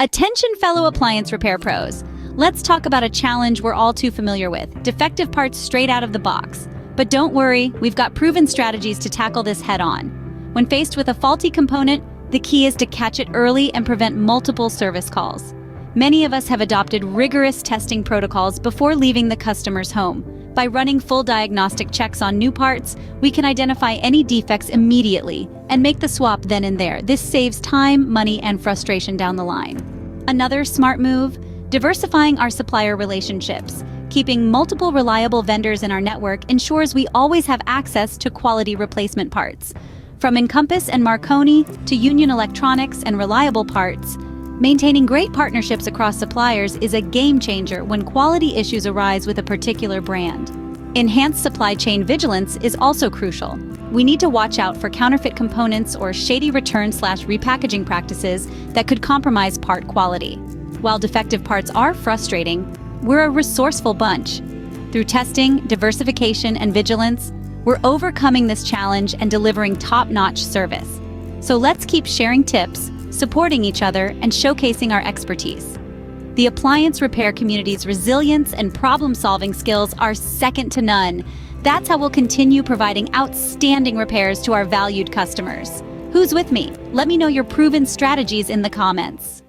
Attention fellow appliance repair pros. Let's talk about a challenge we're all too familiar with, defective parts straight out of the box. But don't worry, we've got proven strategies to tackle this head on. When faced with a faulty component, the key is to catch it early and prevent multiple service calls. Many of us have adopted rigorous testing protocols before leaving the customer's home. By running full diagnostic checks on new parts, we can identify any defects immediately and make the swap then and there. This saves time, money, and frustration down the line. Another smart move: diversifying our supplier relationships. Keeping multiple reliable vendors in our network ensures we always have access to quality replacement parts. From Encompass and Marconi to Union Electronics and Reliable Parts, maintaining great partnerships across suppliers is a game changer when quality issues arise with a particular brand. Enhanced supply chain vigilance is also crucial. We need to watch out for counterfeit components or shady return/repackaging practices that could compromise part quality. While defective parts are frustrating, we're a resourceful bunch. Through testing, diversification, and vigilance, we're overcoming this challenge and delivering top-notch service. So let's keep sharing tips, supporting each other, and showcasing our expertise. The appliance repair community's resilience and problem-solving skills are second to none. That's how we'll continue providing outstanding repairs to our valued customers. Who's with me? Let me know your proven strategies in the comments.